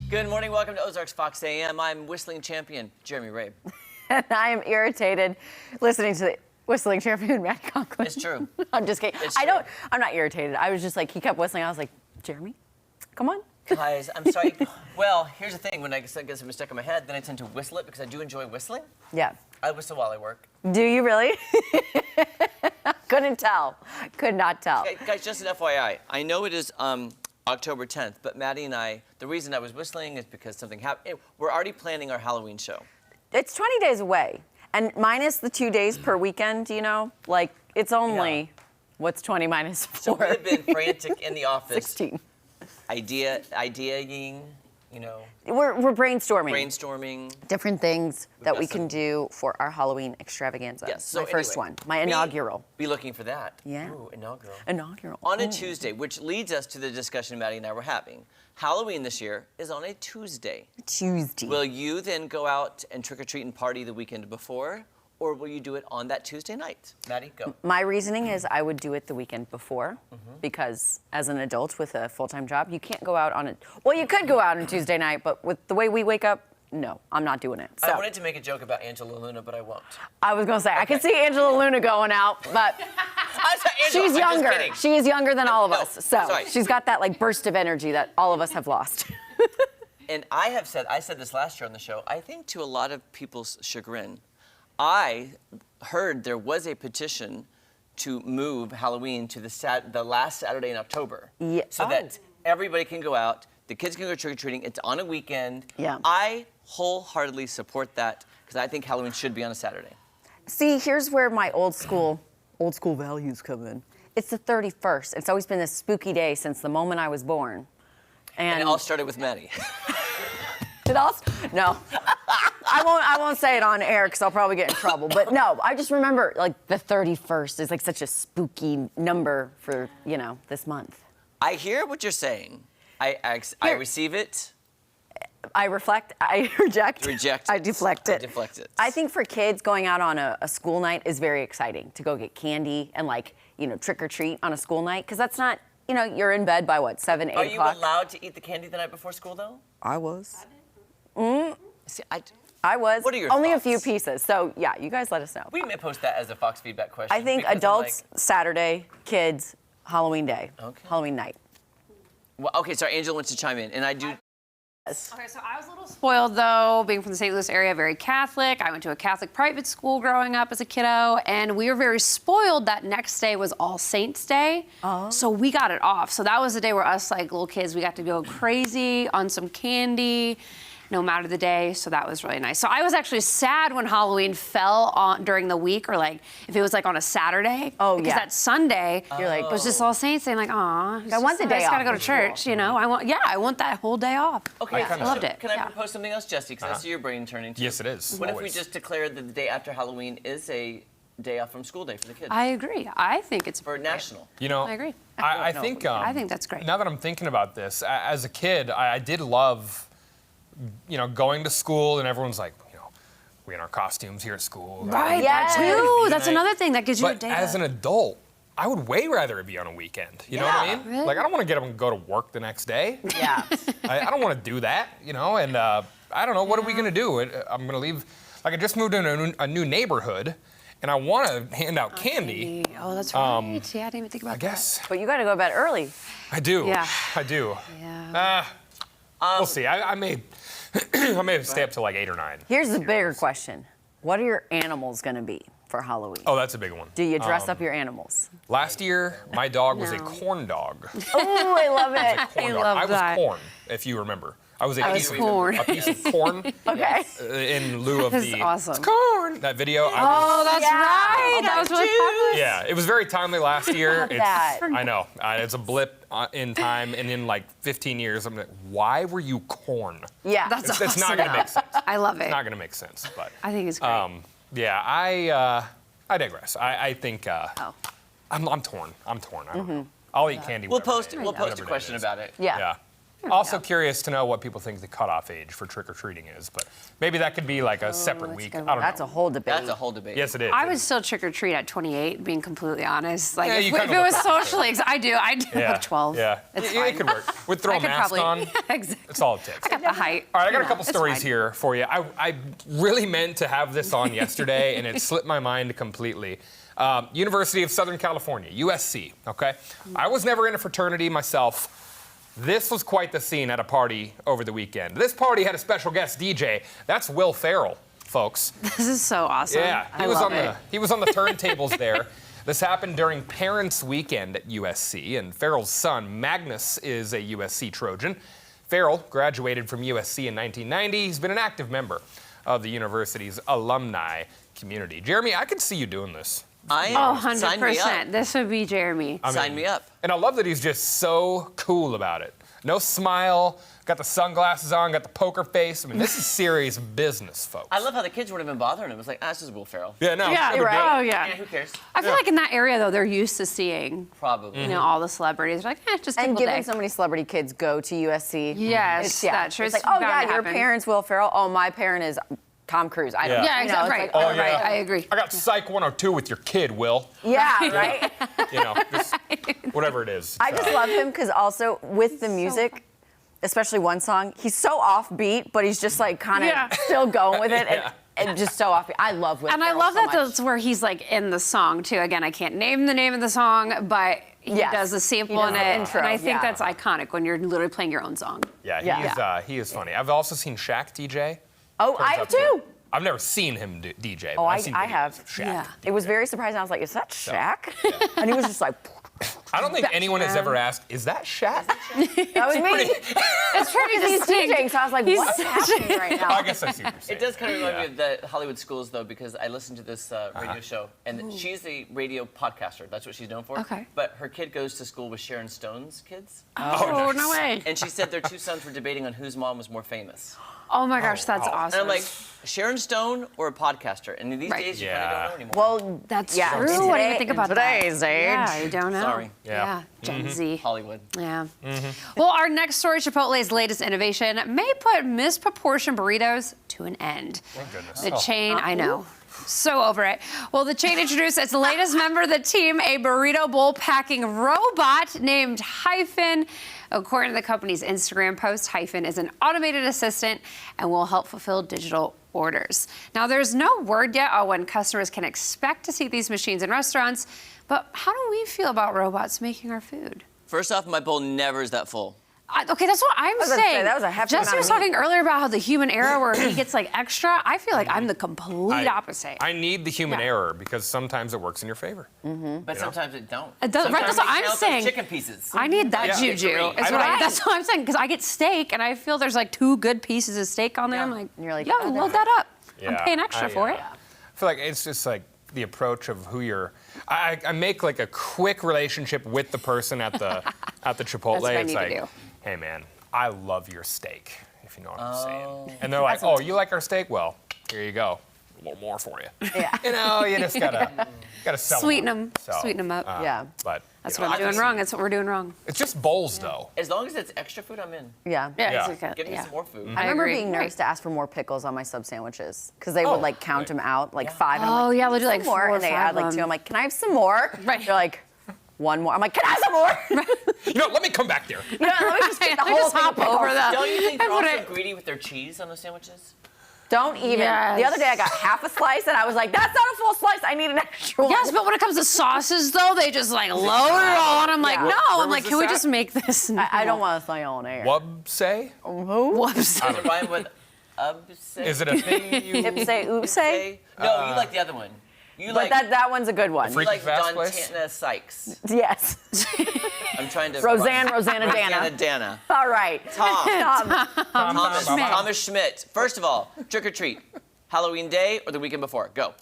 Good morning, welcome to Ozarks Fox AM. I'm whistling champion, Jeremy Rabe. And I am irritated listening to the whistling champion, Matt Conklin. It's true. I'm just kidding. I'm not irritated. I was just like, he kept whistling. I was like, Jeremy, come on. Guys, I'm sorry. Well, here's the thing. When I get something stuck in my head, then I tend to whistle it because I do enjoy whistling. Yeah. I whistle while I work. Do you really? Couldn't tell. Could not tell. Okay, guys, just an FYI. I know it is October 10th, but Maddie and I, the reason I was whistling is because something happened. We're already planning our Halloween show. It's 20 days away. And minus the 2 days per weekend, you know? Like, it's only, what's 20 minus 4? So we've been frantic in the office. 16. Ideating, you know. We're brainstorming. Brainstorming. Different things that we can do for our Halloween extravaganza. Yes. So my first one. My inaugural. Be looking for that. Yeah. Ooh, inaugural. Inaugural. On a Tuesday, which leads us to the discussion Maddie and I were having. Halloween this year is on a Tuesday. Tuesday. Will you then go out and trick-or-treat and party the weekend before, or will you do it on that Tuesday night? Maddie, go. My reasoning is I would do it the weekend before, because as an adult with a full-time job, you can't go out on it. Well, you could go out on Tuesday night, but with the way we wake up, no, I'm not doing it. So, I wanted to make a joke about Angela Luna, but I won't. I was going to say, I could see Angela Luna going out, but she's younger. She is younger than all of us. So she's got that like burst of energy that all of us have lost. And I said this last year on the show, I think to a lot of people's chagrin, I heard there was a petition to move Halloween to the last Saturday in October. Yeah. So that everybody can go out, the kids can go trick-or-treating, it's on a weekend. Yeah. I wholeheartedly support that because I think Halloween should be on a Saturday. See, here's where my old school values come in. It's the 31st. It's always been this spooky day since the moment I was born. And it all started with Maddie. It all? No. I won't say it on air because I'll probably get in trouble. But no, I just remember like the 31st is like such a spooky number for, you know, this month. I hear what you're saying. I receive it. I reflect, I reject. Reject. I deflect it. I deflect it. I think for kids, going out on a school night is very exciting to go get candy and like, you know, trick or treat on a school night. Because that's not, you know, you're in bed by what, 7, 8 o'clock? Are you allowed to eat the candy the night before school though? I was. See, I was. What are your Only thoughts? A few pieces. So yeah, you guys let us know. We may post that as a Fox feedback question. I think adults, Saturday, kids, Halloween day, Halloween night. Well, okay, sorry, Angela wants to chime in, and I do. Okay, so I was a little spoiled, though, being from the St. Louis area, very Catholic. I went to a Catholic private school growing up as a kiddo, and we were very spoiled that next day was All Saints Day. Oh. So we got it off. So that was the day where us, like, little kids, we got to go crazy on some candy, no matter the day, so that was really nice. So I was actually sad when Halloween fell on during the week, or like if it was like on a Saturday. Oh, because that Sunday, you're like, it was just All Saints Day. I'm like, aw, I want the day I just off gotta go to from church, you know. I want that whole day off. Okay, I loved it. Can I propose something else, Jesse? Because I see your brain turning too. Yes, it is. What if we just declared that the day after Halloween is a day off from school day for the kids? I agree. I think it's for national. You know, I agree. I think I think that's great. Now that I'm thinking about this, as a kid, I did love, you know, going to school and everyone's like, you know, we in our costumes here at school. Right, Yes. that too. That's another thing that gives you a But day. as an adult, I would way rather it be on a weekend. You know what I mean? Really? Like, I don't want to get up and go to work the next day. Yeah. I don't want to do that, you know, and I don't know, what are we going to do? I'm going to leave, like I just moved into a new neighborhood and I want to hand out candy. Oh, that's right. Yeah, I didn't even think about I guess. But you got to go to bed early. I do. Yeah. I do. Yeah. We'll see. I may I may stay up till like 8 or 9. Here's the bigger question. What are your animals going to be for Halloween? Oh, that's a big one. Do you dress up your animals? Last year, my dog was a corn dog. Oh, I love it. Corn dog. love I that. was corn, if you remember. I was a piece corn. a piece of corn Okay. in lieu of That's the awesome. "It's corn" that video. Oh, that's Yeah. right. Oh, That my was really juice. Yeah, it was very timely last year. that. I know. It's a blip in time, and in like 15 years, I'm like, why were you corn? Yeah. That's It's not going to make sense. I love it. It's not going to make sense, but I think it's great. yeah, I digress. I think I'm torn. I don't know. I'll eat candy. We'll whatever post day, a whatever day question it is. about it. Yeah. Yeah. Also curious to know what people think the cutoff age for trick-or-treating is, but maybe that could be like a separate week. I don't know. That's a whole debate. That's a whole debate. Yes, it is. I would still trick or treat at 28, being completely honest. Like Yeah, if you it kinda was look like socially, I do at 12. Yeah, It's it could work. We'd throw I a could mask probably, on. exactly. That's all it takes. I got the height. All right, I got a Yeah, couple it's stories fine. here for you. I really meant to have this on yesterday, and it slipped my mind completely. University of Southern California, USC, okay? I was never in a fraternity myself. This was quite the scene at a party over the weekend. This party had a special guest DJ. That's Will Ferrell, folks. This is so awesome. Yeah, I love it. he was on the turntables there. This happened during Parents' Weekend at USC, and Ferrell's son, Magnus, is a USC Trojan. Ferrell graduated from USC in 1990. He's been an active member of the university's alumni community. Jeremy, I could see you doing this. Oh, Sign me up. 100%. This would be Jeremy. Sign me up. And I love that he's just so cool about it. No smile, got the sunglasses on, got the poker face. I mean, this is serious business, folks. I love how the kids weren't even bothering him. It was like, this is Will Ferrell. Yeah, no. Yeah, no big right. deal. Oh, yeah. Yeah, who cares? I feel like in that area, though, they're used to seeing, Probably. you know, all the celebrities. They're like, just And tickle given dick. so many celebrity kids go to USC. Yes, that sure It's is like, oh bound yeah, to your happen. parents Will Ferrell. Oh, my parent is Tom Cruise. I don't know. Yeah, You know, exactly. it's Right. like, Oh, yeah. Right. I agree. I got Psych 102 with your kid, Will. yeah, right? You know, just whatever it is. I just love him because also with the music, especially one song, he's so offbeat, but he's just like kind of Yeah. still going with it Yeah. and just so offbeat. I love Will And I Ferrell love so that much. that's where he's like in the song too. Again, I can't name the name of the song, but he Yes. does the sample He does in the it, intro, and I think yeah. that's iconic when you're literally playing your own song. Yeah, Yeah. he is funny. I've also seen Shaq DJ. Oh, I have Turns out too. I've never seen him DJ. Oh, but I've seen I videos have. of Shaq. Yeah. It was very surprising. I was like, is that Shaq? And he was just like, I don't think anyone has ever asked, is that Shaq? that was me. It's pretty He's distinct. DJing, so I was like, He's what's happening right now? I guess I see what you're saying. It does kind of remind me of the Hollywood schools, though, because I listened to this radio show, and she's a radio podcaster. That's what she's known for. Okay. But her kid goes to school with Sharon Stone's kids, Oh, no way. and she said their two sons were debating on whose mom was more famous. Oh my gosh, that's wow. awesome. And I'm like, Sharon Stone or a podcaster? And these Right. days, you kind of don't know anymore. Well, that's yeah, true. in I didn't even today- think in about today's that. age. Yeah, I don't know. Sorry. Yeah. Gen Z. Hollywood. Yeah. Well, our next story, Chipotle's latest innovation, may put misproportioned burritos to an end. Thank goodness. The chain, I know. So over it. Well, the chain introduced its latest member of the team, a burrito bowl packing robot named Hyphen. According to the company's Instagram post, Hyphen is an automated assistant and will help fulfill digital orders. Now, there's no word yet on when customers can expect to see these machines in restaurants, but how do we feel about robots making our food? First off, my bowl never is that full. Okay, that's what I'm was about to saying. say, that was a hefty Jesse amount was of meat. talking earlier about how the human error where he gets like extra. I feel like I'm the complete opposite. I need the human Yeah. error because sometimes it works in your favor. But sometimes it don't. It doesn't- right, Sometimes that's what they I'm count those saying. Chicken pieces. I need that Yeah. juju. Agree. Is what Right. that's what I'm saying. Because I get steak and I feel there's like 2 good pieces of steak on there. Yeah. I'm like, And you're like, yeah, oh, load that up. I'm Yeah. paying extra for it. I feel like it's just like the approach of who you're. I make like a quick relationship with the person at the Chipotle. That's what I it's need to like, do. hey man, I love your steak, if you know what I'm saying. And they're like, oh, you like our steak? Well, here you go. A little more for you. Yeah. You know, you just gotta sell Sweeten them. them. Sweeten them up. Yeah. But That's you know, what I'm doing wrong. That's what we're doing wrong. It's just bowls though. As long as it's extra food, I'm in. Yeah. Yeah. it's okay. Give me Yeah. some more food. I remember agree. being nervous to ask for more pickles on my sub sandwiches because they would like count right. them out, like 5. And I'm Oh, like, yeah, "Can I they'll do, have like, some more," 4 or and they 5 add like of 2. them. I'm like, can I have some more? Right. They're like, 1 more. I'm like, can I have some more? You know, let me come back there. You know, let me just get the I whole just thing. hop of over pickles. that. Don't you think they're That's what also greedy with their cheese on those sandwiches? Don't even. Yes. The other day I got half a slice and I was like, that's not a full slice. I need an extra one. Yes, but when it comes to sauces, though, they just like load it all, and I'm like, Yeah. no. Where I'm was like, this can we at? just make this? I don't want to say on air. Wub say? Whoops. Does it rhyme with say? Is it a thing you? Ipse oopse? Say? No, you like the other one. You But like that one's a good one. you Freaky like Fast Place? Donna Sykes. Yes. I'm trying to. Rosanna Rosanna Dana. Dana. All right. Tom. Tom. Thomas Schmidt. First of all, trick or treat. Halloween day or the weekend before? Go.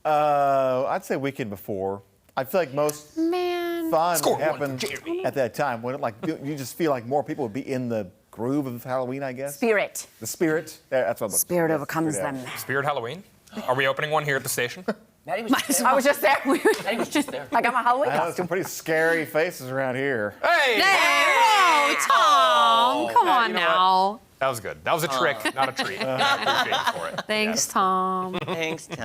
I'd say weekend before. I feel like most Man. fun Score one for happened Jeremy. at that time. When you just feel like more people would be in the groove of Halloween, I guess. Spirit. The spirit. That's what I'm looking for. Spirit Yes, overcomes spirit them. out. Spirit Halloween? Are we opening one here at the station? Maddie was just there. I was just there. Maddie was just there. I got my Halloween I know costume. some pretty scary faces around here. Hey! Hey, whoa, Tom. Come on you know now. That was good. That was a trick, not a treat. I appreciate it for it. Thanks, Tom. Thanks, Tom.